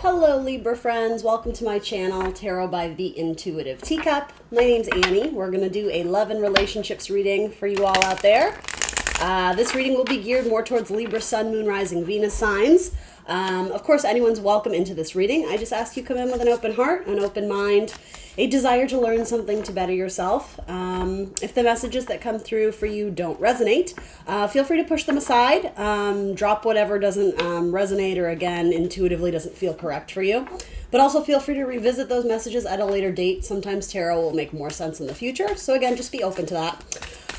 Hello Libra friends, welcome to my channel, Tarot by the Intuitive Teacup. My name's Annie. We're going to do a love and relationships reading for you all out there. This reading will be geared more towards Libra, Sun, Moon, Rising, Venus signs. Of course, anyone's welcome into this reading. I just ask you come in with an open heart, an open mind, a desire to learn something to better yourself. If the messages that come through for you don't resonate, feel free to push them aside. Drop whatever doesn't resonate or, again, intuitively doesn't feel correct for you. But also feel free to revisit those messages at a later date. Sometimes tarot will make more sense in the future. So again, just be open to that.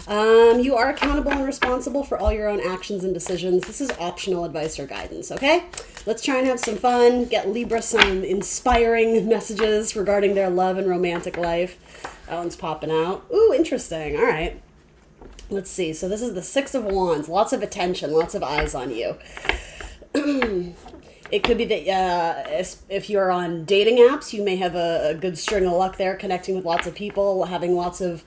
You are accountable and responsible for all your own actions and decisions. This is optional advice or guidance, okay? Let's try and have some fun, get Libra some inspiring messages regarding their love and romantic life. That one's popping out. Ooh, interesting. All right. Let's see. So this is the Six of Wands. Lots of attention, lots of eyes on you. It could be that if you're on dating apps, you may have a good string of luck there, connecting with lots of people, having lots of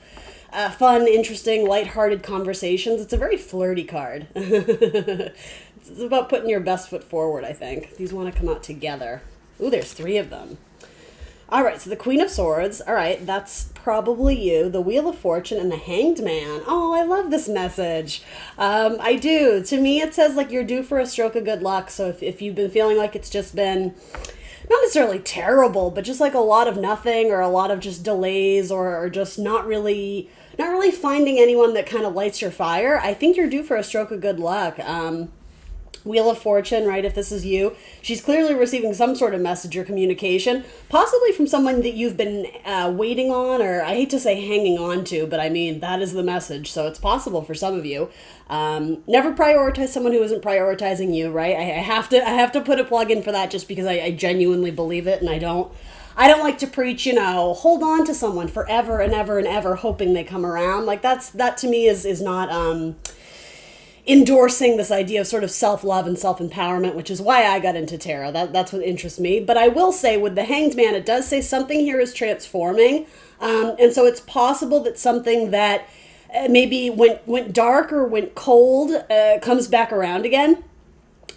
fun, interesting, lighthearted conversations. It's a very flirty card. It's about putting your best foot forward, I think. These want to come out together. Ooh, there's three of them. All right, so the Queen of Swords. All right, that's probably you. The Wheel of Fortune and the Hanged Man. Oh, I love this message. I do. To me, it says like you're due for a stroke of good luck. So if you've been feeling like it's just been not necessarily terrible, but just like a lot of nothing or a lot of just delays or just not really finding anyone that kind of lights your fire, I think you're due for a stroke of good luck. Wheel of Fortune, right? If this is you, she's clearly receiving some sort of message or communication, possibly from someone that you've been waiting on, or I hate to say hanging on to, but I mean, that is the message. So it's possible for some of you. Never prioritize someone who isn't prioritizing you, right? I have to put a plug in for that just because I genuinely believe it, and I don't like to preach, hold on to someone forever and ever and ever hoping they come around. Like that to me is not endorsing this idea of sort of self-love and self-empowerment, which is why I got into tarot. That's what interests me. But I will say with the Hanged Man, it does say something here is transforming. And so it's possible that something that maybe went dark or went cold comes back around again.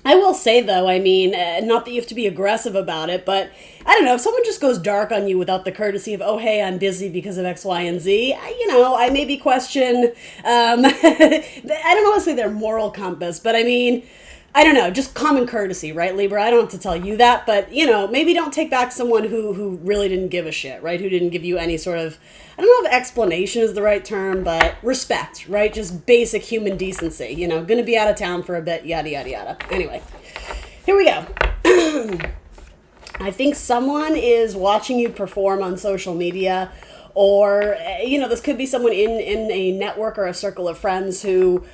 I will say, though, I mean, not that you have to be aggressive about it, but I don't know, if someone just goes dark on you without the courtesy of, oh, hey, I'm busy because of X, Y, and Z, I maybe question, I don't want to say their moral compass, but I mean, I don't know, just common courtesy, right, Libra? I don't have to tell you that, but, maybe don't take back someone who really didn't give a shit, right? Who didn't give you any sort of, I don't know if explanation is the right term, but respect, right? Just basic human decency, gonna be out of town for a bit, yada, yada, yada. Anyway, here we go. I think someone is watching you perform on social media, or, this could be someone in a network or a circle of friends who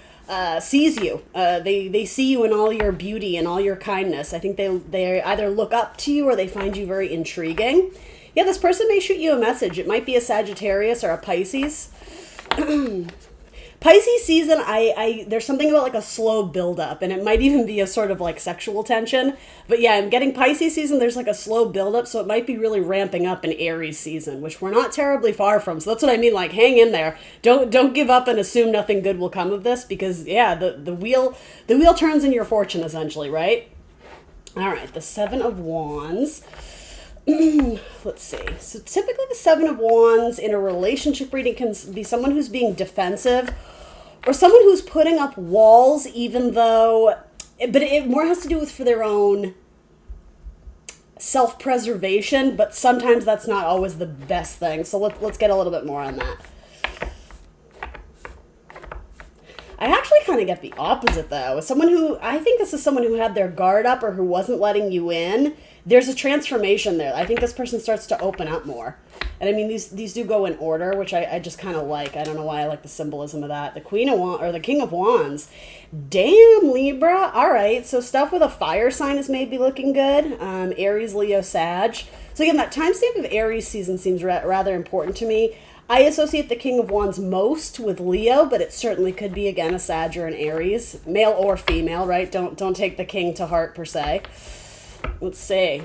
sees you. They see you in all your beauty and all your kindness. I think they either look up to you or they find you very intriguing. Yeah, this person may shoot you a message. It might be a Sagittarius or a Pisces. Pisces season, there's something about like a slow buildup, and it might even be a sort of like sexual tension. But yeah, I'm getting Pisces season, there's like a slow buildup, so it might be really ramping up in Aries season, which we're not terribly far from. So that's what I mean, like hang in there. Don't give up and assume nothing good will come of this, because yeah, the wheel turns in your fortune essentially, right? All right, the Seven of Wands. Let's see. So typically the Seven of Wands in a relationship reading can be someone who's being defensive or someone who's putting up walls, even though, but it more has to do with for their own self-preservation, but sometimes that's not always the best thing. So let's get a little bit more on that. I actually kind of get the opposite, though. I think this is someone who had their guard up or who wasn't letting you in. There's a transformation there. I think this person starts to open up more. And I mean, these do go in order, which I just kind of like. I don't know why I like the symbolism of that. The Queen of Wands, or the King of Wands. Damn, Libra. All right, so stuff with a fire sign is maybe looking good. Aries, Leo, Sag. So again, that timestamp of Aries season seems rather important to me. I associate the King of Wands most with Leo, but it certainly could be, again, a Sag or an Aries. Male or female, right? Don't take the king to heart, per se. Let's see.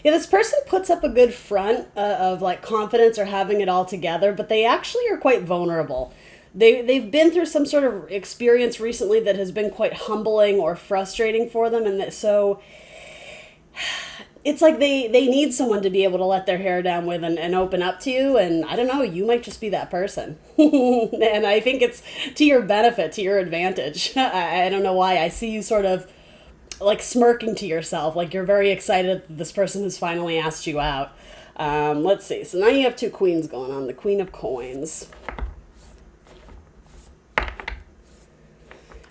Yeah, this person puts up a good front of like confidence or having it all together, but they actually are quite vulnerable. they've been through some sort of experience recently that has been quite humbling or frustrating for them, and so it's like they need someone to be able to let their hair down with and open up to you, and I don't know, you might just be that person. And I think it's to your benefit, to your advantage. I don't know why. I see you sort of like smirking to yourself, like you're very excited that this person has finally asked you out. Let's see. So now you have two queens going on. The Queen of Coins.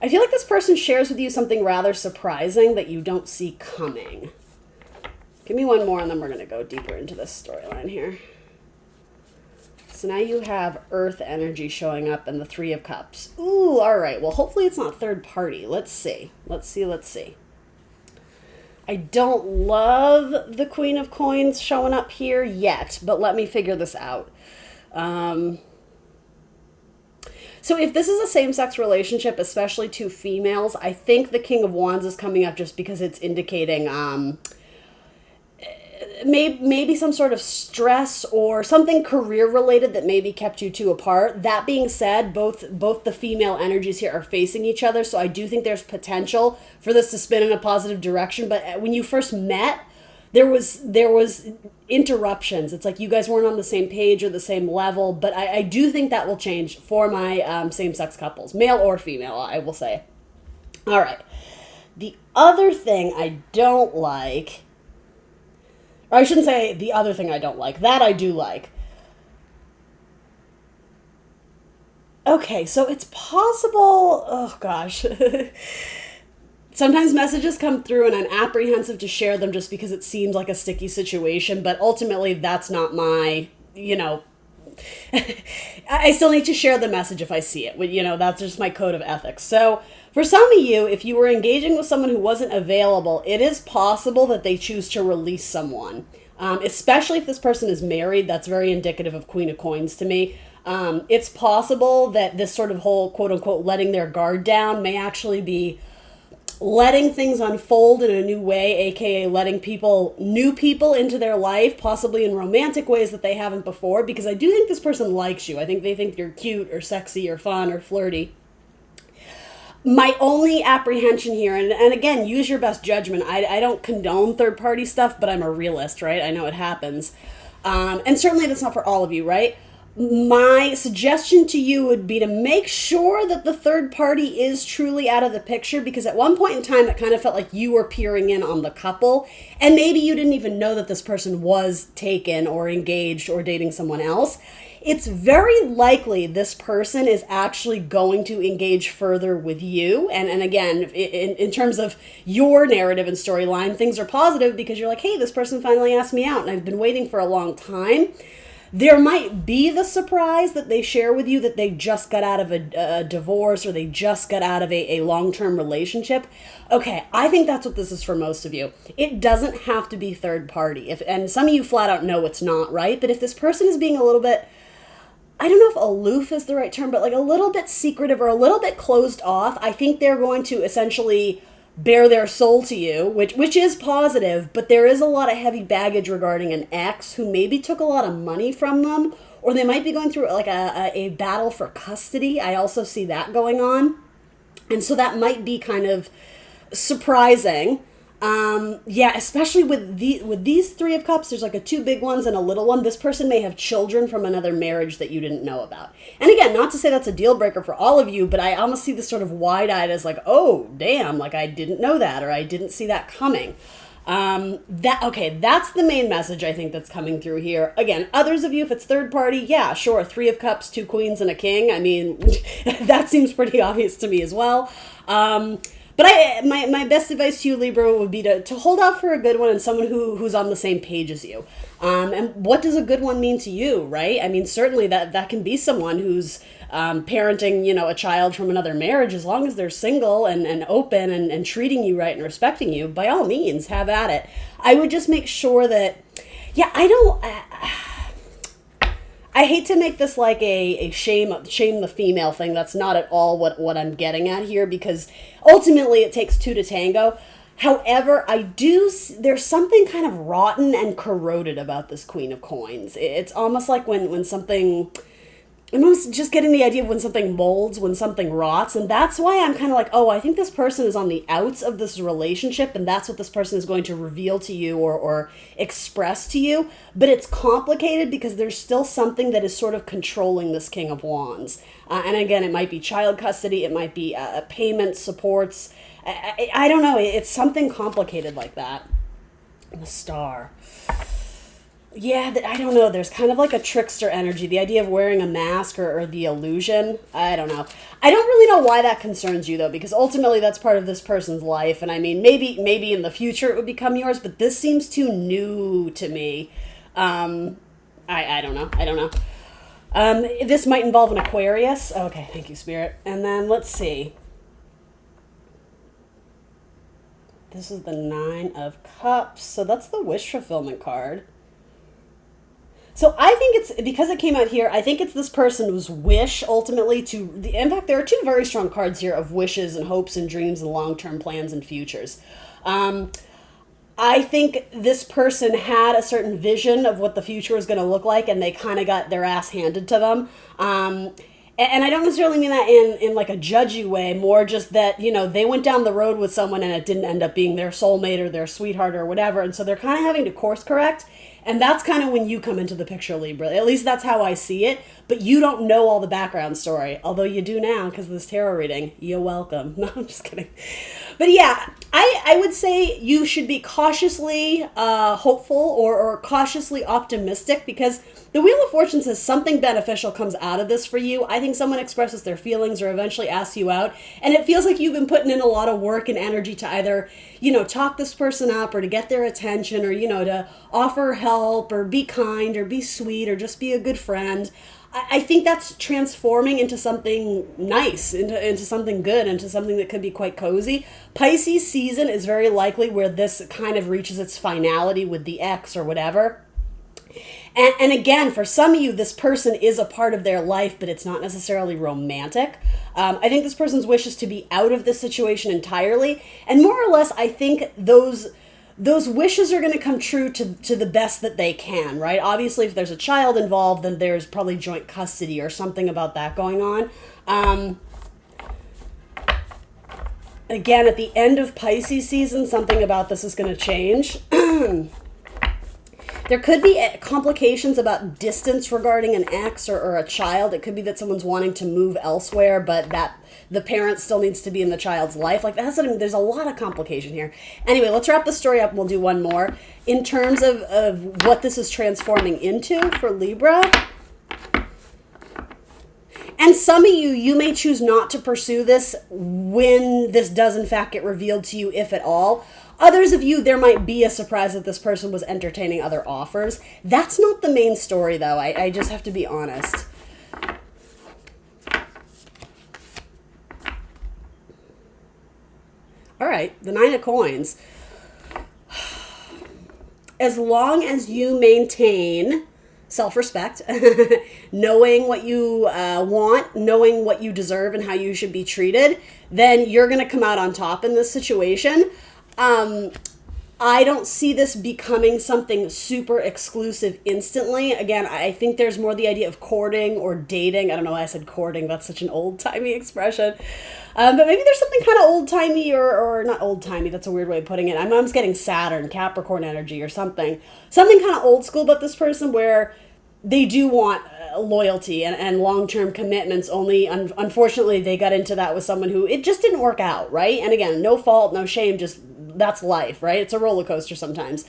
I feel like this person shares with you something rather surprising that you don't see coming. Give me one more and then we're going to go deeper into this storyline here. So now you have Earth energy showing up and the Three of Cups. Ooh, all right. Well, hopefully it's not third party. Let's see. Let's see. I don't love the Queen of Coins showing up here yet, but let me figure this out. So if this is a same-sex relationship, especially two females, I think the King of Wands is coming up just because it's indicating maybe some sort of stress or something career-related that maybe kept you two apart. That being said, both the female energies here are facing each other, so I do think there's potential for this to spin in a positive direction. But when you first met, there was interruptions. It's like you guys weren't on the same page or the same level, but I do think that will change for my same-sex couples, male or female, I will say. All right. The other thing I don't like, or I shouldn't say the other thing I don't like, that I do like. Okay, so it's possible, oh gosh. Sometimes messages come through and I'm apprehensive to share them just because it seems like a sticky situation, but ultimately that's not my, I still need to share the message if I see it. That's just my code of ethics. So for some of you, if you were engaging with someone who wasn't available, it is possible that they choose to release someone, especially if this person is married. That's very indicative of Queen of Coins to me. It's possible that this sort of whole quote unquote letting their guard down may actually be letting things unfold in a new way, aka letting new people into their life, possibly in romantic ways that they haven't before, because I do think this person likes you. I think they think you're cute or sexy or fun or flirty. My only apprehension here, and again, use your best judgment. I don't condone third-party stuff, but I'm a realist, right? I know it happens. And certainly that's not for all of you, right? My suggestion to you would be to make sure that the third party is truly out of the picture, because at one point in time, it kind of felt like you were peering in on the couple, and maybe you didn't even know that this person was taken or engaged or dating someone else. It's very likely this person is actually going to engage further with you. And again, in terms of your narrative and storyline, things are positive because you're like, hey, this person finally asked me out and I've been waiting for a long time. There might be the surprise that they share with you that they just got out of a divorce or they just got out of a long-term relationship. Okay, I think that's what this is for most of you. It doesn't have to be third party. And some of you flat out know it's not, right? But if this person is being a little bit, I don't know if aloof is the right term, but like a little bit secretive or a little bit closed off, I think they're going to essentially bare their soul to you, which is positive, but there is a lot of heavy baggage regarding an ex who maybe took a lot of money from them, or they might be going through like a battle for custody. I also see that going on. And so that might be kind of surprising. Especially with these Three of Cups, there's like a two big ones and a little one. This person may have children from another marriage that you didn't know about. And again, not to say that's a deal breaker for all of you, but I almost see this sort of wide-eyed as like, oh, damn, like I didn't know that, or I didn't see that coming. That's the main message I think that's coming through here. Again, others of you, if it's third party, yeah, sure, Three of Cups, two queens, and a king. I mean, that seems pretty obvious to me as well. But my best advice to you, Libra, would be to hold out for a good one and someone who's on the same page as you. And what does a good one mean to you, right? I mean, certainly that can be someone who's parenting, a child from another marriage. As long as they're single and open and treating you right and respecting you, by all means, have at it. I would just make sure that, I hate to make this like a shame the female thing. That's not at all what I'm getting at here, because ultimately it takes two to tango. However, there's something kind of rotten and corroded about this Queen of Coins. It's almost like when I'm almost just getting the idea of when something molds, when something rots, and that's why I'm kind of like, oh, I think this person is on the outs of this relationship, and that's what this person is going to reveal to you or express to you. But it's complicated because there's still something that is sort of controlling this King of Wands. And again, it might be child custody, it might be payment supports. I don't know. It's something complicated like that. And the Star. Yeah, I don't know. There's kind of like a trickster energy. The idea of wearing a mask or the illusion. I don't know. I don't really know why that concerns you, though, because ultimately that's part of this person's life. And I mean, maybe in the future it would become yours, but this seems too new to me. I don't know. I don't know. This might involve an Aquarius. Okay, thank you, Spirit. And then let's see. This is the Nine of Cups. So that's the wish fulfillment card. So I think it's, because it came out here, I think it's this person's wish ultimately to, in fact, there are two very strong cards here of wishes and hopes and dreams and long-term plans and futures. I think this person had a certain vision of what the future was going to look like, and they kind of got their ass handed to them. And I don't necessarily mean that in like a judgy way, more just that, you know, they went down the road with someone and it didn't end up being their soulmate or their sweetheart or whatever. And so they're kind of having to course correct. And that's kind of when you come into the picture, Libra. At least that's how I see it. But you don't know all the background story. Although you do now because of this tarot reading. You're welcome. No, I'm just kidding. But yeah, I would say you should be cautiously hopeful or cautiously optimistic, because the Wheel of Fortune says something beneficial comes out of this for you. I think someone expresses their feelings or eventually asks you out. And it feels like you've been putting in a lot of work and energy to either, you know, talk this person up or to get their attention or, you know, to offer help or be kind or be sweet or just be a good friend. I think that's transforming into something nice, into something good, into something that could be quite cozy. Pisces season is very likely where this kind of reaches its finality with the ex or whatever. And again, for some of you, this person is a part of their life, but it's not necessarily romantic. I think this person's wish is to be out of this situation entirely. And more or less, I think those wishes are going to come true to the best that they can, right? Obviously, if there's a child involved, then there's probably joint custody or something about that going on. Again, at the end of Pisces season, something about this is going to change. There could be complications about distance regarding an ex or a child. It could be that someone's wanting to move elsewhere, but that the parent still needs to be in the child's life. Like that's something, there's a lot of complication here. Anyway, let's wrap the story up and we'll do one more. In terms of what this is transforming into for Libra. And some of you may choose not to pursue this when this does in fact get revealed to you, if at all. Others of you, there might be a surprise that this person was entertaining other offers. That's not the main story, though. I just have to be honest. All right, the Nine of Coins. As long as you maintain self-respect, knowing what you want, knowing what you deserve and how you should be treated, then you're going to come out on top in this situation. I don't see this becoming something super exclusive instantly. Again, I think there's more the idea of courting or dating. I don't know why I said courting. That's such an old-timey expression. But maybe there's something kind of old-timey or not old-timey. That's a weird way of putting it. I'm just getting Saturn, Capricorn energy or something. Something kind of old school about this person where they do want loyalty and long-term commitments, only unfortunately they got into that with someone who it just didn't work out, right? And again, no fault, no shame, just that's life, right? It's a roller coaster sometimes.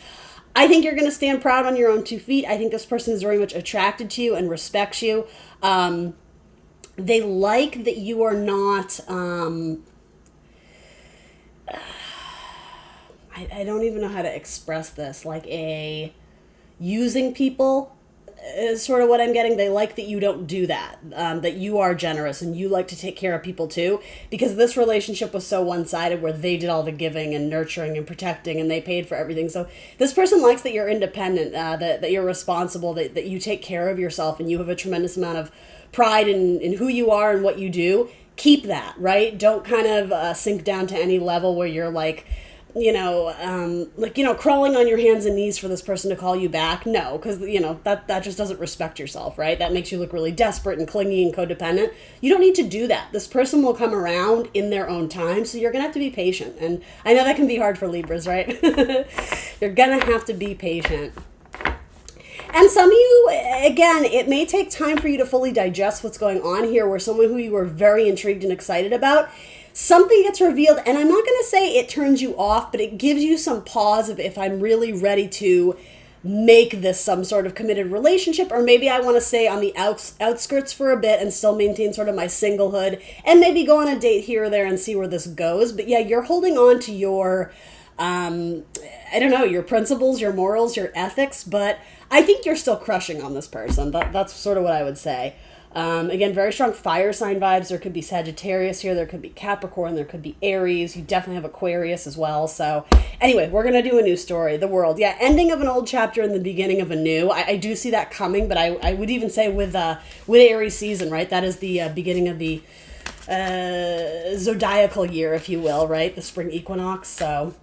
I think you're going to stand proud on your own 2 feet. I think this person is very much attracted to you and respects you. They like that you are not, I don't even know how to express this, like using people is sort of what I'm getting. They like that you don't do that, that you are generous and you like to take care of people too, because this relationship was so one-sided where they did all the giving and nurturing and protecting and they paid for everything. So this person likes that you're independent, that you're responsible, that you take care of yourself and you have a tremendous amount of pride in who you are and what you do. Keep that, right? Don't kind of sink down to any level where you're like crawling on your hands and knees for this person to call you back. No, because, that just doesn't respect yourself, right? That makes you look really desperate and clingy and codependent. You don't need to do that. This person will come around in their own time, so you're going to have to be patient. And I know that can be hard for Libras, right? You're going to have to be patient. And some of you, again, it may take time for you to fully digest what's going on here, where someone who you were very intrigued and excited about, something gets revealed, and I'm not going to say it turns you off, but it gives you some pause of if I'm really ready to make this some sort of committed relationship, or maybe I want to stay on the outskirts for a bit and still maintain sort of my singlehood, and maybe go on a date here or there and see where this goes. But yeah, you're holding on to your, your principles, your morals, your ethics, but I think you're still crushing on this person. That's sort of what I would say. Again, very strong fire sign vibes. There could be Sagittarius here. There could be Capricorn. There could be Aries. You definitely have Aquarius as well. So anyway, we're going to do a new story, the world. Yeah, ending of an old chapter and the beginning of a new. I do see that coming, but I would even say with Aries season, right? That is the beginning of the zodiacal year, if you will, right? The spring equinox. So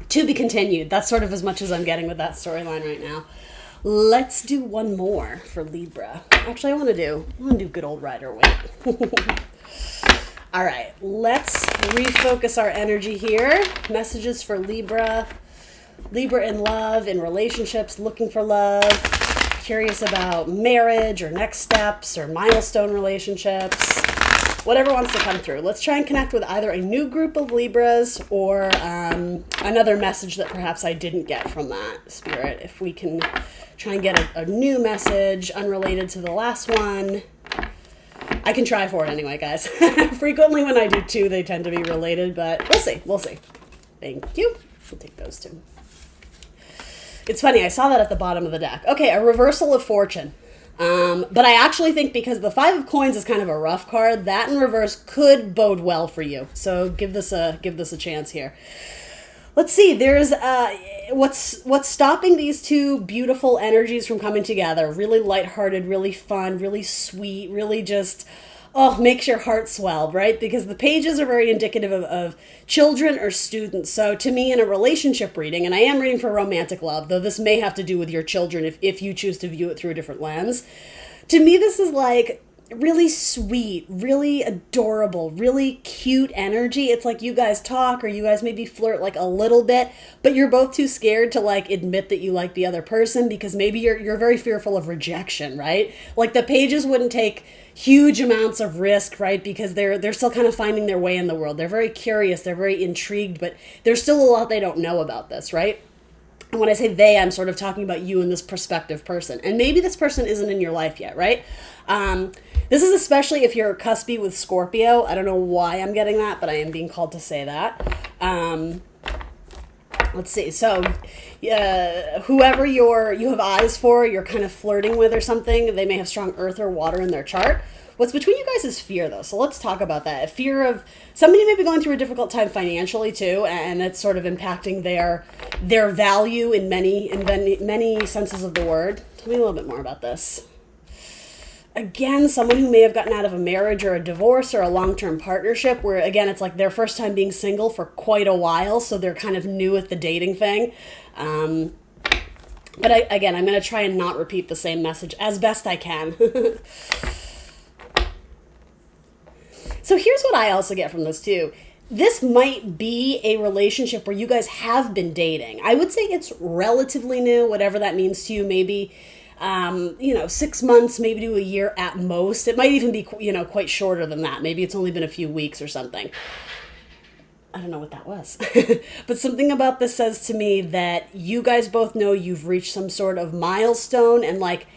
to be continued. That's sort of as much as I'm getting with that storyline right now. Let's do one more for Libra. Actually, I want to do good old Rider-Waite. All right, let's refocus our energy here. Messages for Libra. Libra in love, in relationships, looking for love, curious about marriage or next steps or milestone relationships, whatever wants to come through. Let's try and connect with either a new group of Libras or another message that perhaps I didn't get from that spirit. If we can try and get a new message unrelated to the last one. I can try for it anyway, guys. Frequently when I do two, they tend to be related, but we'll see. Thank you. We'll take those two. It's funny, I saw that at the bottom of the deck. Okay, a reversal of fortune. But I actually think because the Five of Coins is kind of a rough card, that in reverse could bode well for you. So give this a chance here. Let's see. There's what's stopping these two beautiful energies from coming together. Really lighthearted, really fun, really sweet, really just makes your heart swell, right? Because the pages are very indicative of children or students. So to me, in a relationship reading, and I am reading for romantic love, though this may have to do with your children if you choose to view it through a different lens. To me, this is like really sweet, really adorable, really cute energy. It's like you guys talk or you guys maybe flirt like a little bit, but you're both too scared to like admit that you like the other person because maybe you're very fearful of rejection, right? Like the pages wouldn't take huge amounts of risk, right? Because they're still kind of finding their way in the world. They're very curious, they're very intrigued, but there's still a lot they don't know about this, right? And when I say they, I'm sort of talking about you and this prospective person. And maybe this person isn't in your life yet, right? This is especially if you're cuspy with Scorpio. I don't know why I'm getting that, but I am being called to say that. Let's see. So whoever you have eyes for, you're kind of flirting with or something, they may have strong earth or water in their chart. What's between you guys is fear, though. So let's talk about that. A fear of somebody may be going through a difficult time financially too, and it's sort of impacting their value in many senses of the word. Tell me a little bit more about this. Again, someone who may have gotten out of a marriage or a divorce or a long-term partnership where, again, it's like their first time being single for quite a while, so they're kind of new at the dating thing. But I'm going to try and not repeat the same message as best I can. So here's what I also get from this, too. This might be a relationship where you guys have been dating. I would say it's relatively new, whatever that means to you, maybe 6 months, maybe to a year at most. It might even be, quite shorter than that. Maybe it's only been a few weeks or something. I don't know what that was. But something about this says to me that you guys both know you've reached some sort of milestone and like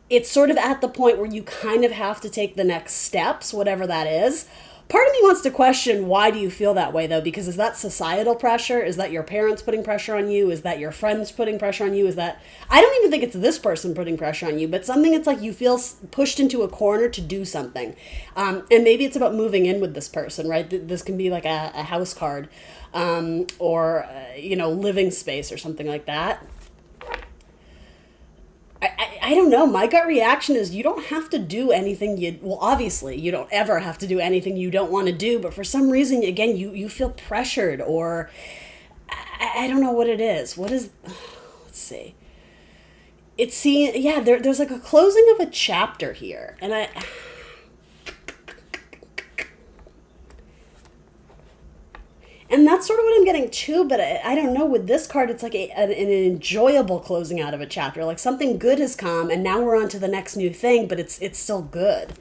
it's sort of at the point where you kind of have to take the next steps, whatever that is. Part of me wants to question, why do you feel that way, though? Because is that societal pressure? Is that your parents putting pressure on you? Is that your friends putting pressure on you? I don't even think it's this person putting pressure on you, but something it's like you feel pushed into a corner to do something. And maybe it's about moving in with this person, right? This can be like a house card or, living space or something like that. I don't know. My gut reaction is you don't have to do anything obviously you don't ever have to do anything you don't want to do, but for some reason, again, you feel pressured or I don't know what it is. What is, let's see. There's like a closing of a chapter here. And that's sort of what I'm getting too, but I don't know. With this card, it's like an enjoyable closing out of a chapter. Like something good has come, and now we're on to the next new thing, but it's still good.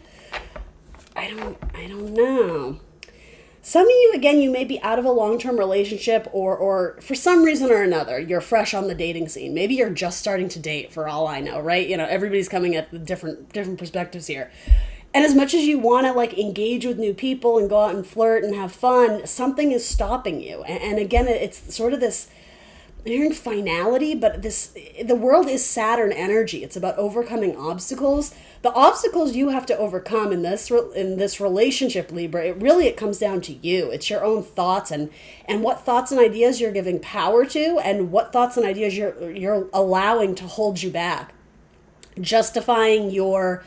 I don't know. Some of you, again, you may be out of a long-term relationship, or for some reason or another, you're fresh on the dating scene. Maybe you're just starting to date, for all I know, right? You know, everybody's coming at different perspectives here. And as much as you want to like engage with new people and go out and flirt and have fun, something is stopping you. And again, it's sort of this, I'm hearing finality, but the world is Saturn energy. It's about overcoming obstacles. The obstacles you have to overcome in this relationship, Libra, it comes down to you. It's your own thoughts and what thoughts and ideas you're giving power to, and what thoughts and ideas you're allowing to hold you back, justifying your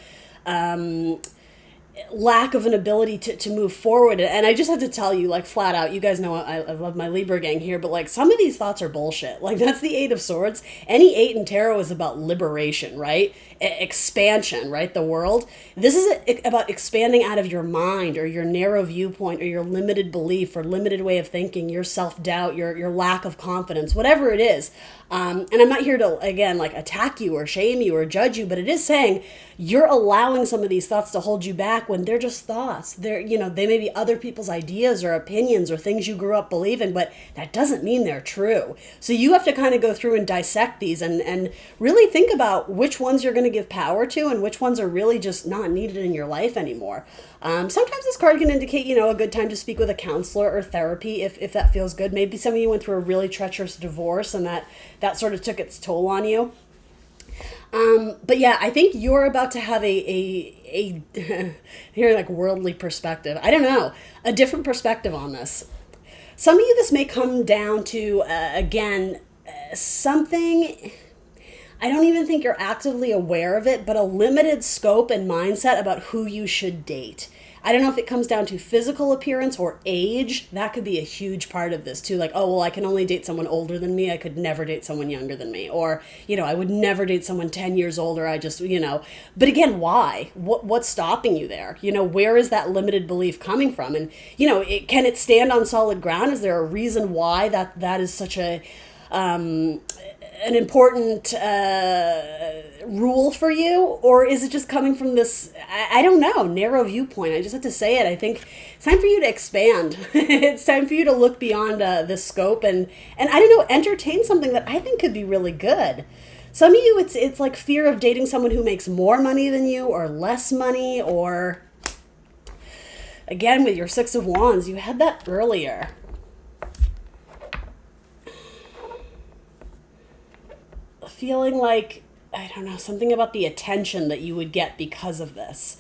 lack of an ability to move forward. And I just have to tell you, like, flat out, you guys know I love my Libra gang here, but like some of these thoughts are bullshit. Like, that's the Eight of Swords. Any eight in tarot is about liberation, right? Expansion, right? The world. This is about expanding out of your mind, or your narrow viewpoint, or your limited belief, or limited way of thinking, your self-doubt, your lack of confidence, whatever it is. And I'm not here to, again, like attack you or shame you or judge you, but it is saying you're allowing some of these thoughts to hold you back when they're just thoughts. They may be other people's ideas or opinions or things you grew up believing, but that doesn't mean they're true. So you have to kind of go through and dissect these and really think about which ones you're going to give power to and which ones are really just not needed in your life anymore. Sometimes this card can indicate, a good time to speak with a counselor or therapy if that feels good. Maybe some of you went through a really treacherous divorce and that sort of took its toll on you. But yeah, I think you're about to have a here, like, worldly perspective. I don't know, a different perspective on this. Some of you, this may come down to, something, I don't even think you're actively aware of it, but a limited scope and mindset about who you should date. I don't know if it comes down to physical appearance or age. That could be a huge part of this too. Like, oh, well, I can only date someone older than me. I could never date someone younger than me. Or, I would never date someone 10 years older. But again, why? What's stopping you there? Where is that limited belief coming from? And, can it stand on solid ground? Is there a reason why that is such an important rule for you? Or is it just coming from this, I don't know, narrow viewpoint? I just have to say it. I think it's time for you to expand. It's time for you to look beyond this scope and I don't know, entertain something that I think could be really good. Some of you, it's like fear of dating someone who makes more money than you or less money, or again, with your Six of Wands, you had that earlier. Feeling like, I don't know, something about the attention that you would get because of this.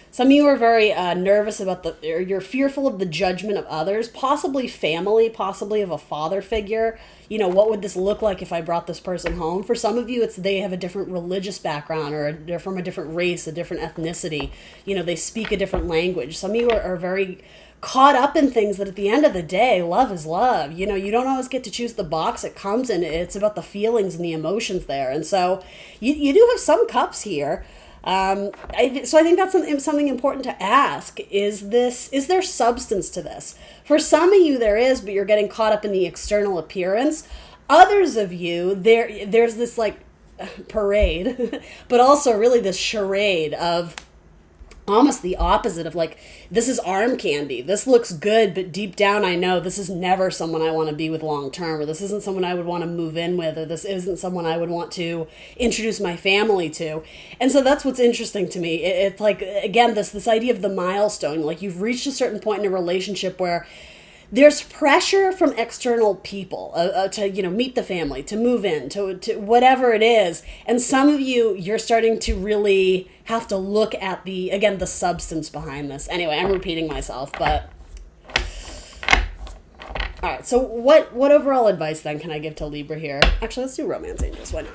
Some of you are very nervous about or you're fearful of the judgment of others, possibly family, possibly of a father figure. What would this look like if I brought this person home? For some of you, it's they have a different religious background, or they're from a different race, a different ethnicity. They speak a different language. Some of you are very caught up in things that at the end of the day, love is love. You don't always get to choose the box it comes in. It's about the feelings and the emotions there. And so you do have some cups here. So I think that's something important to ask. Is there substance to this? For some of you there is, but you're getting caught up in the external appearance. Others of you, there's this like parade, but also really this charade of almost the opposite of like, this is arm candy. This looks good, but deep down I know this is never someone I want to be with long term, or this isn't someone I would want to move in with, or this isn't someone I would want to introduce my family to. And so that's what's interesting to me. It's like, again, this idea of the milestone, like you've reached a certain point in a relationship where there's pressure from external people to meet the family, to move in, to whatever it is. And some of you're starting to really have to look at the substance behind this. Anyway, I'm repeating myself, but all right. So what overall advice then can I give to Libra here? Actually, let's do Romance Angels. Why not?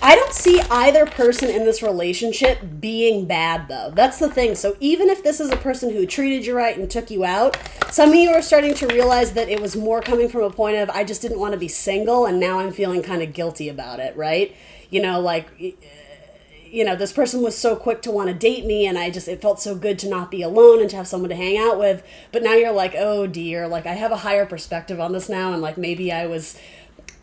I don't see either person in this relationship being bad, though. That's the thing. So even if this is a person who treated you right and took you out, some of you are starting to realize that it was more coming from a point of, I just didn't want to be single, and now I'm feeling kind of guilty about it, right? This person was so quick to want to date me, and it felt so good to not be alone and to have someone to hang out with. But now you're like, oh dear, like I have a higher perspective on this now, and like maybe I was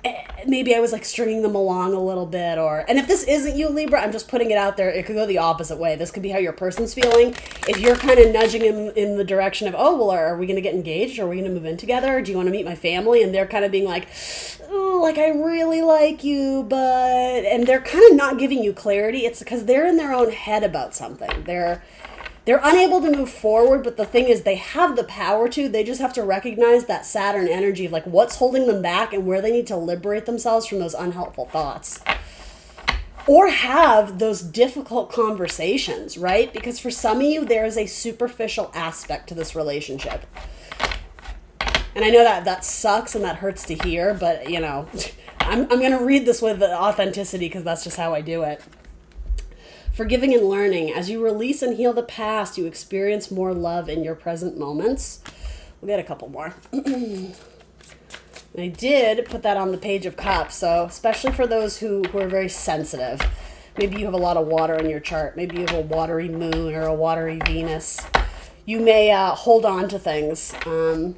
like stringing them along a little bit, and if this isn't you, Libra, I'm just putting it out there. It could go the opposite way. This could be how your person's feeling. If you're kind of nudging him in the direction of, oh, well, are we going to get engaged? Or are we going to move in together? Or do you want to meet my family? And they're kind of being like, oh, like I really like you, and they're kind of not giving you clarity. It's because they're in their own head about something. They're unable to move forward, but the thing is they have the power to. They just have to recognize that Saturn energy of like what's holding them back and where they need to liberate themselves from those unhelpful thoughts. Or have those difficult conversations, right? Because for some of you, there is a superficial aspect to this relationship. And I know that sucks and that hurts to hear, but I'm going to read this with authenticity because that's just how I do it. Forgiving and learning. As you release and heal the past, you experience more love in your present moments. We'll get a couple more. I did put that on the Page of Cups, so especially for those who are very sensitive. Maybe you have a lot of water in your chart. Maybe you have a watery moon or a watery Venus. You may hold on to things from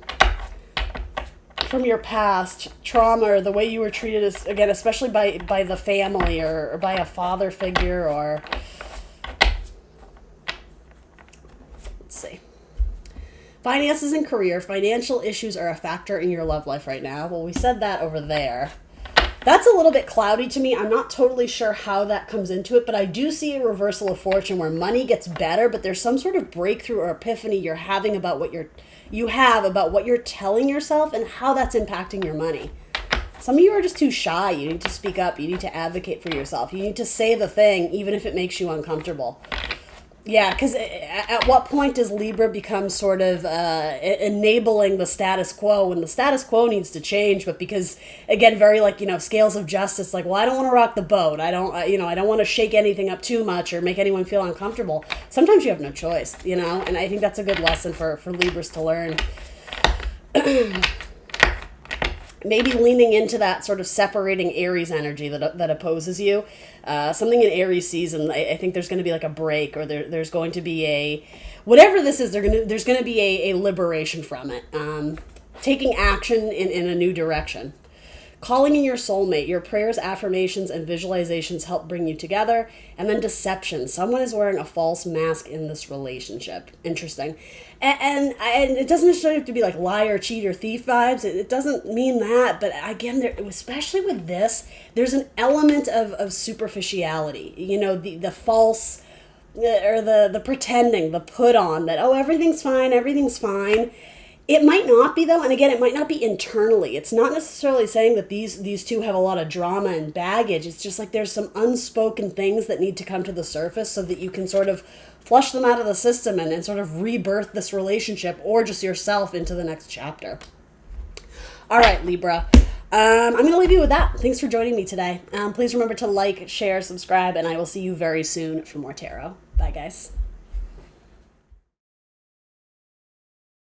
your past, trauma, or the way you were treated, especially by the family or by a father figure, or let's see. Finances and career. Financial issues are a factor in your love life right now. Well, we said that over there. That's a little bit cloudy to me. I'm not totally sure how that comes into it, but I do see a reversal of fortune where money gets better, but there's some sort of breakthrough or epiphany you're having about what you're telling yourself and how that's impacting your money. Some of you are just too shy. You need to speak up. You need to advocate for yourself. You need to say the thing, even if it makes you uncomfortable. Yeah, because at what point does Libra become sort of enabling the status quo when the status quo needs to change? But because, again, very scales of justice, like, well, I don't want to rock the boat. I don't want to shake anything up too much or make anyone feel uncomfortable. Sometimes you have no choice, and I think that's a good lesson for Libras to learn. Maybe leaning into that sort of separating Aries energy that opposes you. Something in Aries season, I think there's going to be like a break, or there's going to be whatever this is, there's going to be a liberation from it. Taking action in a new direction. Calling in your soulmate. Your prayers, affirmations, and visualizations help bring you together. And then deception. Someone is wearing a false mask in this relationship. Interesting. And it doesn't necessarily have to be like liar, cheat, or thief vibes. It doesn't mean that. But again, especially with this, there's an element of superficiality. The false, or the pretending, the put on that, oh, everything's fine. It might not be, though, and again, it might not be internally. It's not necessarily saying that these two have a lot of drama and baggage. It's just like there's some unspoken things that need to come to the surface so that you can sort of flush them out of the system and sort of rebirth this relationship or just yourself into the next chapter. All right, Libra. I'm going to leave you with that. Thanks for joining me today. Please remember to like, share, subscribe, and I will see you very soon for more tarot. Bye, guys.